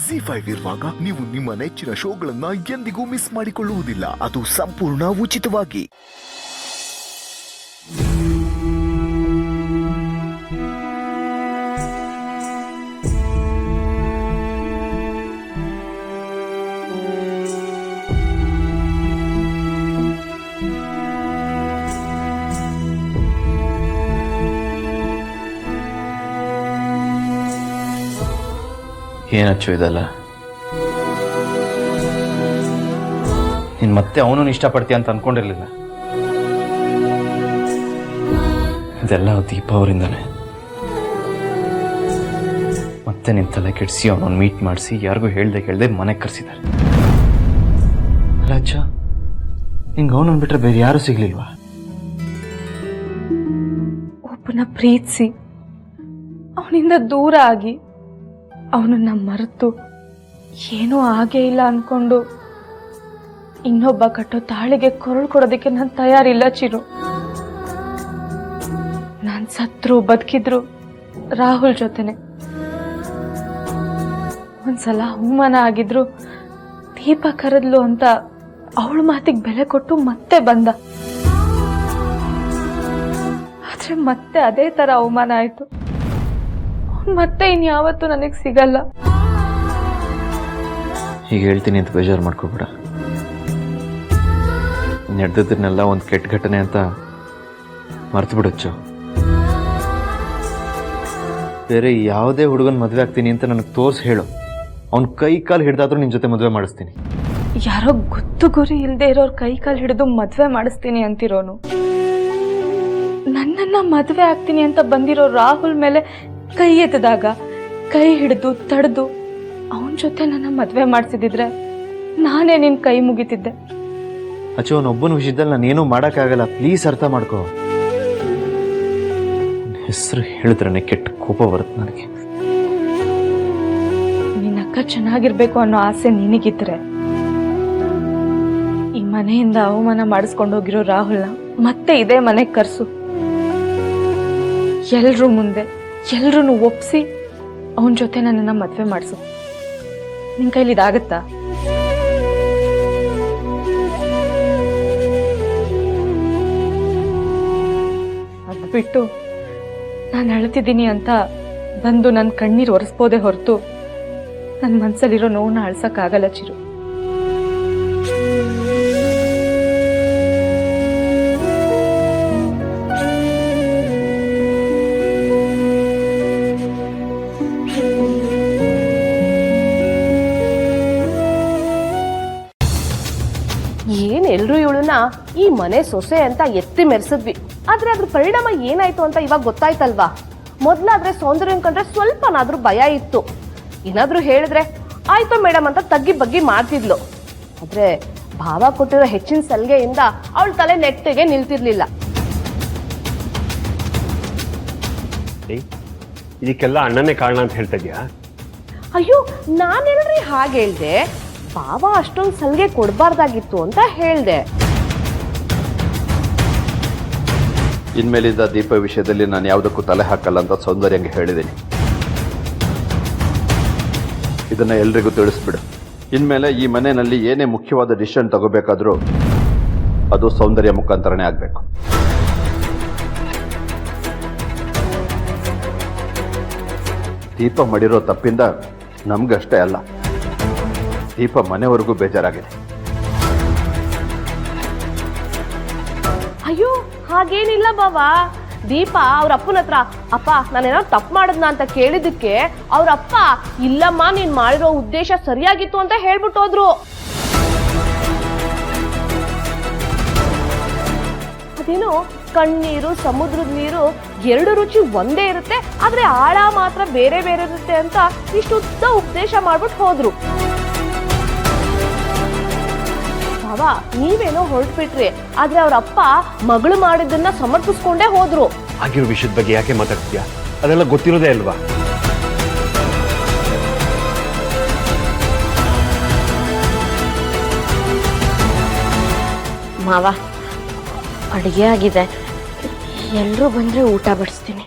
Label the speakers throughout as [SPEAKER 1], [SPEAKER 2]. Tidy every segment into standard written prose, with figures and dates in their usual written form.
[SPEAKER 1] ZEE5 ಇರುವಾಗ ನೀವು ನಿಮ್ಮ ನೆಚ್ಚಿನ ಶೋಗಳನ್ನ ಎಂದಿಗೂ ಮಿಸ್ ಮಾಡಿಕೊಳ್ಳುವುದಿಲ್ಲ. ಅದು ಸಂಪೂರ್ಣ ಉಚಿತವಾಗಿ.
[SPEAKER 2] ಏನಚ್ಚು ಇದಲ್ಲ, ನೀನು ಮತ್ತೆ ಅವನನ್ನು ಇಷ್ಟಪಡ್ತೀಯ ಅಂತ ಅನ್ಕೊಂಡಿರ್ಲಿಲ್ಲ. ಇದೆಲ್ಲ ದೀಪ ಅವರಿಂದಾನೆ. ಮತ್ತೆ ನಿನ್ನ ತಲೆ ಕೆಡಿಸಿ ಅವನನ್ನು ಮೀಟ್ ಮಾಡಿಸಿ ಯಾರಿಗೂ ಹೇಳ್ದೆ ಮನೆಗೆ ಕರೆಸಿದ್ದಾರೆ. ಅಲ್ಲ ಅಚ್ಚ, ನಿಂಗೆ ಅವನನ್ನು ಬಿಟ್ಟರೆ ಬೇರೆ ಯಾರೂ ಸಿಗ್ಲಿಲ್ವಾ?
[SPEAKER 3] ಒಬ್ಬನ ಪ್ರೀತಿಸಿ ಅವನಿಂದ ದೂರ ಆಗಿ ಅವನನ್ನ ಮರೆತು ಏನೂ ಆಗೇ ಇಲ್ಲ ಅನ್ಕೊಂಡು ಇನ್ನೊಬ್ಬ ಕಟ್ಟೋ ತಾಳಿಗೆ ಕೊರಳು ಕೊಡೋದಕ್ಕೆ ನಾನು ತಯಾರಿಲ್ಲ ಚಿರು. ನಾನು ಸತ್ರು ಬದುಕಿದ್ರು ರಾಹುಲ್ ಜೊತೆನೆ. ಒಂದ್ಸಲ ಅವಮಾನ ಆಗಿದ್ರು ದೀಪ ಕರೆದ್ಲು ಅಂತ ಅವಳ ಮಾತಿಗೆ ಬೆಲೆ ಕೊಟ್ಟು ಮತ್ತೆ ಬಂದ. ಆದ್ರೆ ಮತ್ತೆ ಅದೇ ತರ ಅವಮಾನ ಆಯ್ತು. ಮತ್ತೆ ಇನ್ಯಾವತ್ತೂ ನನಗೆ ಸಿಗಲ್ಲ.
[SPEAKER 2] ಹೀಗೆ ಹೇಳ್ತೀನಿ ಅಂತ ಬೇಜಾರು ಮಾಡ್ಕೋಬೇಡ. ನಡೆದದನ್ನೆಲ್ಲ ಒಂದು ಕೆಟ್ಟ ಘಟನೆ ಅಂತ ಮರ್ತು ಬಿಡಚ್ಚು. ಬೇರೆ ಯಾವುದೇ ಹುಡುಗನ ಮದುವೆ ಆಗ್ತೀನಿ ಅಂತ ನನಗೆ ತೋರಿಸಿ ಹೇಳು. ಅವ್ನ ಕೈ ಕಾಲು ಹಿಡ್ದಾದ್ರೂ ನಿನ್ನ ಜೊತೆ ಮದುವೆ ಮಾಡಿಸ್ತೀನಿ.
[SPEAKER 3] ಯಾರೋ ಗೊತ್ತು ಗುರಿ ಇಲ್ಲದೆ ಇರೋರು ಕೈ ಕಾಲು ಹಿಡಿದು ಮದುವೆ ಮಾಡಿಸ್ತೀನಿ ಅಂತಿರೋನು, ನನ್ನನ್ನ ಮದುವೆ ಆಗ್ತೀನಿ ಅಂತ ಬಂದಿರೋ ರಾಹುಲ್ ಮೇಲೆ ಕೈ ಎತ್ತದಾಗ ಕೈ ಹಿಡಿದು ತಡೆದು ಅವನ ಜೊತೆ ನನ್ನ ಮದುವೆ ಮಾಡಿಸಿದ್ರೆ ನಾನೇ ನಿನ್ನ ಕೈ ಮುಗಿತಿದ್ದೆ.
[SPEAKER 2] ಅಚ್ಚು, ಅವನೊಬ್ಬನ ವಿಷಯದಲ್ಲಿ ನಾನೇನೂ ಮಾಡೋಕ್ಕಾಗಲ್ಲ. ಪ್ಲೀಸ್ ಅರ್ಥ ಮಾಡ್ಕೋ. ಹೆಸರು ಹೇಳಿದ್ರೆ ಕೆಟ್ಟ ಕೋಪ ಬರುತ್ತೆ ನನಗೆ.
[SPEAKER 3] ನಿನ್ನಕ್ಕ ಚೆನ್ನಾಗಿರ್ಬೇಕು ಅನ್ನೋ ಆಸೆ ನಿನಗಿದ್ರೆ ಈ ಮನೆಯಿಂದ ಅವಮಾನ ಮಾಡಿಸ್ಕೊಂಡು ಹೋಗಿರೋ ರಾಹುಲ್ನ ಮತ್ತೆ ಇದೇ ಮನೆಗೆ ಕರ್ಸು. ಎಲ್ರೂ ಮುಂದೆ ಎಲ್ರೂ ಒಪ್ಸಿ ಅವನ ಜೊತೆ ನನ್ನನ್ನು ಮದುವೆ ಮಾಡಿಸು. ನಿನ್ನ ಕೈಲಿ ಇದಾಗತ್ತಾ? ಅದು ಬಿಟ್ಟು ನಾನು ಅಳ್ತಿದ್ದೀನಿ ಅಂತ ಬಂದು ನನ್ನ ಕಣ್ಣೀರು ಒರೆಸ್ಬೋದೇ ಹೊರತು ನನ್ನ ಮನಸ್ಸಲ್ಲಿರೋ ನೋವನ್ನ ಅಳ್ಸಕ್ಕಾಗಲ್ಲ ಚಿರು.
[SPEAKER 4] ಎಲ್ರೂ ಇವಳನ್ನ ಈ ಮನೆ ಸೊಸೆ ಅಂತ ಎತ್ತಿ ಮೆರೆಸಿದ್ವಿ. ಆದ್ರೆ ಅದ್ರ ಪರಿಣಾಮ ಏನಾಯ್ತು ಅಂತ ಇವಾಗ ಗೊತ್ತಾಯ್ತಲ್ವಾ. ಮೊದ್ಲಾದ್ರೆ ಸೌಂದರ್ಯ ಕಂಡ್ರೆ ಸ್ವಲ್ಪನಾದ್ರೂ ಭಯ ಇತ್ತು. ಏನಾದ್ರೂ ಹೇಳಿದ್ರೆ ಆಯ್ತು ಮೇಡಮ್ ಅಂತ ತಗ್ಗಿ ಬಗ್ಗಿ ಮಾಡ್ತಿದ್ಲು. ಆದ್ರೆ ಭಾವ ಕೊಟ್ಟಿರೋ ಹೆಚ್ಚಿನ ಸಲಿಗೆಯಿಂದ ಅವಳ ತಲೆ ನೆಟ್ಟಿಗೆ ನಿಲ್ತಿರ್ಲಿಲ್ಲ.
[SPEAKER 5] ಇದಕ್ಕೆಲ್ಲ ಅಣ್ಣನೇ ಕಾರಣ ಅಂತ ಹೇಳ್ತಾ ಇದ್ಯಾ?
[SPEAKER 4] ಅಯ್ಯೋ, ನಾನೇನ್ರಿ ಹಾಗೆ ಹೇಳ್ದೆ. ಭಾವ ಅಷ್ಟೊಂದು ಸಲಿಗೆ ಕೊಡಬಾರ್ದಾಗಿತ್ತು ಅಂತ ಹೇಳ್ದೆ.
[SPEAKER 6] ಇನ್ಮೇಲಿದ್ದ ದೀಪ ವಿಷಯದಲ್ಲಿ ನಾನು ಯಾವುದಕ್ಕೂ ತಲೆ ಹಾಕಲ್ಲ ಅಂತ ಸೌಂದರ್ಯಂಗೆ ಹೇಳಿದ್ದೀನಿ. ಇದನ್ನ ಎಲ್ರಿಗೂ ತಿಳಿಸ್ಬಿಡು. ಇನ್ಮೇಲೆ ಈ ಮನೆಯಲ್ಲಿ ಏನೇ ಮುಖ್ಯವಾದ ಡಿಸಿಷನ್ ತಗೋಬೇಕಾದ್ರೂ ಅದು ಸೌಂದರ್ಯ ಮುಖಾಂತರನೇ ಆಗಬೇಕು. ದೀಪ ಮಾಡಿರೋ ತಪ್ಪಿಂದ ನಮ್ಗಷ್ಟೇ ಅಲ್ಲ, ದೀಪ ಮನೆವರೆಗೂ ಬೇಜಾರಾಗಿದೆ.
[SPEAKER 4] ಅಯ್ಯೋ, ಹಾಗೇನಿಲ್ಲ ಬಾವಾ. ದೀಪ ಅವ್ರ ಅಪ್ಪನ ಹತ್ರ ಅಪ್ಪ ನಾನೇನೋ ತಪ್ಪು ಮಾಡಿದ್ನ ಅಂತ ಕೇಳಿದಕ್ಕೆ ಅವ್ರಪ್ಪ ಇಲ್ಲಮ್ಮ ನೀನ್ ಮಾಡಿರೋ ಉದ್ದೇಶ ಸರಿಯಾಗಿತ್ತು ಅಂತ ಹೇಳ್ಬಿಟ್ಟು ಹೋದ್ರು. ಅದೇನೋ ಕಣ್ಣೀರು ಸಮುದ್ರದ ನೀರು ಎರಡು ರುಚಿ ಒಂದೇ ಇರುತ್ತೆ, ಆದ್ರೆ ಆಳ ಮಾತ್ರ ಬೇರೆ ಬೇರೆ ಇರುತ್ತೆ ಅಂತ ಇಷ್ಟು ಉದ್ದ ಉಪದೇಶ ಮಾಡ್ಬಿಟ್ಟು ಹೋದ್ರು. ಭಾವ, ನೀವೇನೋ ಹೊರಟ್ಬಿಟ್ರಿ, ಆದ್ರೆ ಅವ್ರಪ್ಪ ಮಗಳು ಮಾಡಿದ್ದನ್ನ ಸಮರ್ಥಿಸ್ಕೊಂಡೇ ಹೋದ್ರು.
[SPEAKER 5] ಆಗಿರೋ ವಿಷಯದ ಬಗ್ಗೆ ಯಾಕೆ ಮಾತಾಡ್ತೀಯಾ? ಅದೆಲ್ಲ ಗೊತ್ತಿರೋದೇ ಅಲ್ವಾ?
[SPEAKER 7] ಮಾವ, ಅಡುಗೆ ಆಗಿದೆ, ಎಲ್ಲರೂ ಬಂದರೆ ಊಟ ಬಡಿಸ್ತೀನಿ.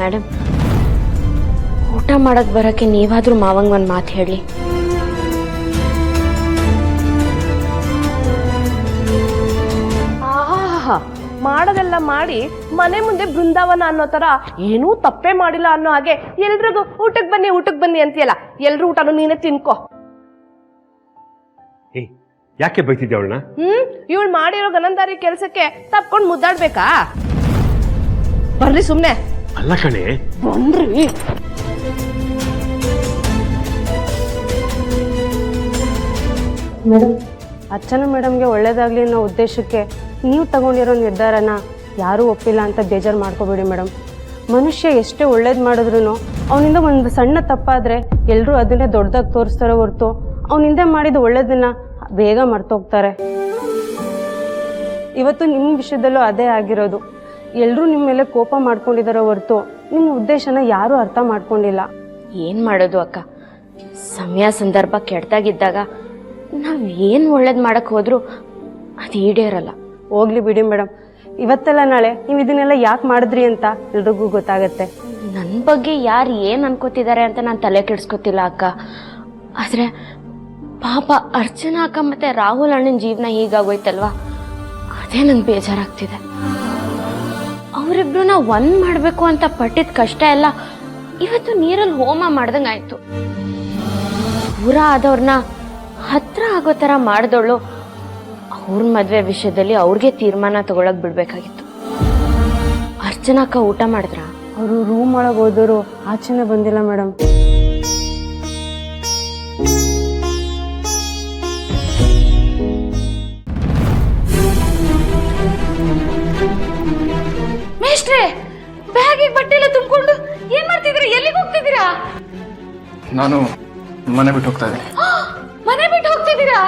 [SPEAKER 7] ಮೇಡಮ್, ಊಟ ಮಾಡಕ್ ಬರಕ್ಕೆ ನೀವಾದ್ರೂ ಮಾವಂಗ್ ಒಂದು ಮಾತು ಹೇಳಿ.
[SPEAKER 4] ಆಹಾ, ಮಾಡೋದೆಲ್ಲ ಮಾಡಿ ಮನೆ ಮುಂದೆ ಬೃಂದಾವನ ಅನ್ನೋ ತರ ಏನೂ ತಪ್ಪೇ ಮಾಡಿಲ್ಲ ಅನ್ನೋ ಹಾಗೆ ಎಲ್ರಿಗೂ ಊಟಕ್ಕೆ ಬನ್ನಿ ಅಂತೀಯಲ್ಲ, ಎಲ್ರು ಊಟನು ನೀನೇ ತಿನ್ಕೋ.
[SPEAKER 5] ಏಯ್, ಯಾಕೆ ಬೈತಿದ್ದೆ ಅವಳನ್ನ?
[SPEAKER 4] ಇವಳು ಮಾಡಿರೋ ಗನಂದಾರಿ ಕೆಲ್ಸಕ್ಕೆ ತಪ್ಕೊಂಡು ಮುದ್ದಾಡ್ಬೇಕಾ? ಬರ್ಲಿ ಸುಮ್ನೆ.
[SPEAKER 5] ಅಲ್ಲ ಕಣೆ,
[SPEAKER 4] ಬನ್ರಿ.
[SPEAKER 8] ಮೇಡಮ್, ಅರ್ಚನಾ ಮೇಡಮ್ಗೆ ಒಳ್ಳೇದಾಗಲಿ ಅನ್ನೋ ಉದ್ದೇಶಕ್ಕೆ ನೀವು ತಗೊಂಡಿರೋ ನಿರ್ಧಾರನ ಯಾರೂ ಒಪ್ಪಿಲ್ಲ ಅಂತ ಬೇಜಾರು ಮಾಡ್ಕೋಬೇಡಿ ಮೇಡಮ್. ಮನುಷ್ಯ ಎಷ್ಟೇ ಒಳ್ಳೇದು ಮಾಡಿದ್ರು ಅವನಿಂದ ಒಂದು ಸಣ್ಣ ತಪ್ಪಾದರೆ ಎಲ್ಲರೂ ಅದನ್ನೇ ದೊಡ್ಡದಾಗಿ ತೋರಿಸ್ತಾರೋ ಹೊರತು ಅವನಿಂದ ಮಾಡಿದ ಒಳ್ಳೇದನ್ನ ಬೇಗ ಮರ್ತೋಗ್ತಾರೆ. ಇವತ್ತು ನಿಮ್ಮ ವಿಷಯದಲ್ಲೂ ಅದೇ ಆಗಿರೋದು. ಎಲ್ಲರೂ ನಿಮ್ಮ ಮೇಲೆ ಕೋಪ ಮಾಡ್ಕೊಂಡಿದ್ದಾರೋ ಹೊರತು ನಿಮ್ಮ ಉದ್ದೇಶನ ಯಾರೂ ಅರ್ಥ ಮಾಡ್ಕೊಂಡಿಲ್ಲ.
[SPEAKER 7] ಏನು ಮಾಡೋದು ಅಕ್ಕ, ಸಮಯ ಸಂದರ್ಭ ಕೆಡ್ದಾಗಿದ್ದಾಗ ನಾವು ಏನು ಒಳ್ಳೇದು ಮಾಡಕ್ಕೆ ಹೋದ್ರೂ ಅದು ಈಡೇರಲ್ಲ.
[SPEAKER 8] ಹೋಗ್ಲಿ ಬಿಡಿ ಮೇಡಮ್, ಇವತ್ತೆಲ್ಲ ನಾಳೆ ನೀವು ಇದನ್ನೆಲ್ಲ ಯಾಕೆ ಮಾಡಿದ್ರಿ ಅಂತ ಎಲ್ರಿಗೂ ಗೊತ್ತಾಗತ್ತೆ.
[SPEAKER 7] ನನ್ನ ಬಗ್ಗೆ ಯಾರು ಏನು ಅನ್ಕೋತಿದ್ದಾರೆ ಅಂತ ನಾನು ತಲೆ ಕೆಡಿಸ್ಕೊತಿಲ್ಲ ಅಕ್ಕ. ಆದರೆ ಪಾಪ ಅರ್ಚನಾ ಅಕ್ಕ ಮತ್ತು ರಾಹುಲ್ ಅಣ್ಣನ ಜೀವನ ಹೀಗಾಗೋಯ್ತಲ್ವಾ, ಅದೇ ನಂಗೆ ಬೇಜಾರಾಗ್ತಿದೆ. ಅವರಿಬ್ರನ್ನ ಒಂದು ಮಾಡಬೇಕು ಅಂತ ಪಟ್ಟಿದ ಕಷ್ಟ ಎಲ್ಲ ಇವತ್ತು ನೀರಲ್ಲಿ ಹೋಮ ಮಾಡ್ದಂಗೆ ಆಯಿತು. ದೂರ ಆದವ್ರನ್ನ ಹತ್ರ ಆಗೋ ಥರ ಮಾಡಿದವಳು ಅವ್ರ ಮದುವೆ ವಿಷಯದಲ್ಲಿ ಅವ್ರಿಗೆ ತೀರ್ಮಾನ ತಗೊಳಕ್ ಬಿಡ್ಬೇಕಾಗಿತ್ತು. ಅರ್ಚನಾಕ್ಕ ಊಟ ಮಾಡಿದ್ರ?
[SPEAKER 8] ಅವರು ರೂಮ್ ಒಳಗೆ ಹೋದವರು ಆಚೆನೆ ಬಂದಿಲ್ಲ ಮೇಡಮ್.
[SPEAKER 3] ಮೇಷ್ಟ್ರೆ, ಬ್ಯಾಗಿಗೆ ಬಟ್ಟೆ ಎಲ್ಲ ತುಂಬಿಕೊಂಡು ಏನ್ ಮಾಡ್ತಿದ್ದೀರಾ? ಎಲ್ಲಿಗೆ ಹೋಗ್ತಿದ್ದೀರಾ?
[SPEAKER 9] ನಾನು ಮನೆ ಬಿಟ್ಟು ಹೋಗ್ತಾ ಇದ್ದೀನಿ.
[SPEAKER 3] ಮನೆ ಬಿಟ್ಟು ಹೋಗ್ತಿದ್ದೀರಾ?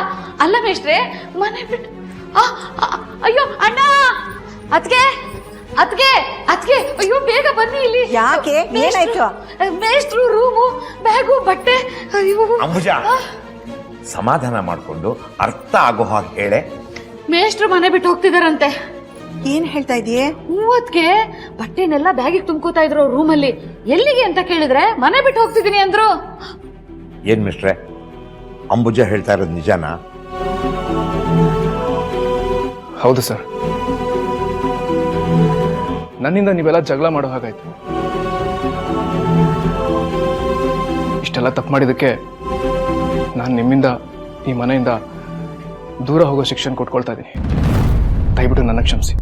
[SPEAKER 3] ಅಲ್ಲ ಮೇಷ್ಟ್ರೆ, ಮನೆ ಬಿಟ್ಟು ಅಯ್ಯೋ ಅಣ್ಣ, ಅತ್ಗೆ ಅತ್ಗೆ ಅತ್ಗೆ, ಅಯ್ಯೋ ಬೇಗ ಬನ್ನಿ ಇಲ್ಲಿ.
[SPEAKER 10] ಯಾಕೆ, ಏನಾಯ್ತು?
[SPEAKER 3] ಮೇಷ್ಟ್ರು ರೂಮು, ಬ್ಯಾಗು, ಬಟ್ಟೆ. ಅಯ್ಯೋ
[SPEAKER 11] ಅಂಬುಜ, ಸಮಾಧಾನ ಮಾಡಿಕೊಂಡು ಅರ್ಥ ಆಗೋ ಹಾಗೆ ಹೇಳೆ.
[SPEAKER 3] ಮೇಷ್ಟ್ರು ಮನೆ ಬಿಟ್ಟು ಹೋಗ್ತಿದಾರಂತೆ.
[SPEAKER 10] ಏನ್ ಹೇಳ್ತಾ ಇದೀಯೇ?
[SPEAKER 3] ಮೂವತ್ಗೆ ಬಟ್ಟೆನೆಲ್ಲ ಬ್ಯಾಗಿಗೆ ತುಂಬ್ಕೋತಾ ಇದ್ರು ರೂಮಲ್ಲಿ. ಎಲ್ಲಿಗೆ ಅಂತ ಕೇಳಿದ್ರೆ ಮನೆ ಬಿಟ್ಟು ಹೋಗ್ತಿದ್ದೀನಿ ಅಂದ್ರು.
[SPEAKER 11] ಏನ್ ಮಿಸ್ಟ್ರೆ, ಅಂಬುಜ ಹೇಳ್ತಾ ಇರೋದು ನಿಜಾನಾ?
[SPEAKER 9] ಹೌದು ಸರ್, ನನ್ನಿಂದ ನೀವೆಲ್ಲ ಜಗಳ ಮಾಡೋ ಹಾಗಾಯ್ತು. ಇಷ್ಟೆಲ್ಲ ತಪ್ಪು ಮಾಡಿದ್ದಕ್ಕೆ ನಾನು ನಿಮ್ಮಿಂದ, ಈ ಮನೆಯಿಂದ ದೂರ ಹೋಗೋ ಶಿಕ್ಷಣ ಕೊಟ್ಕೊಳ್ತಾ ಇದ್ದೀನಿ. ದಯವಿಟ್ಟು ನನ್ನ ಕ್ಷಮಿಸಿ.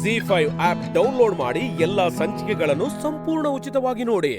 [SPEAKER 12] ZEE5 ಆಪ್ ಡೌನ್ಲೋಡ್ ಮಾಡಿ ಎಲ್ಲಾ ಸಂಚಿಕೆಗಳನ್ನು ಸಂಪೂರ್ಣ ಉಚಿತವಾಗಿ ನೋಡಿ.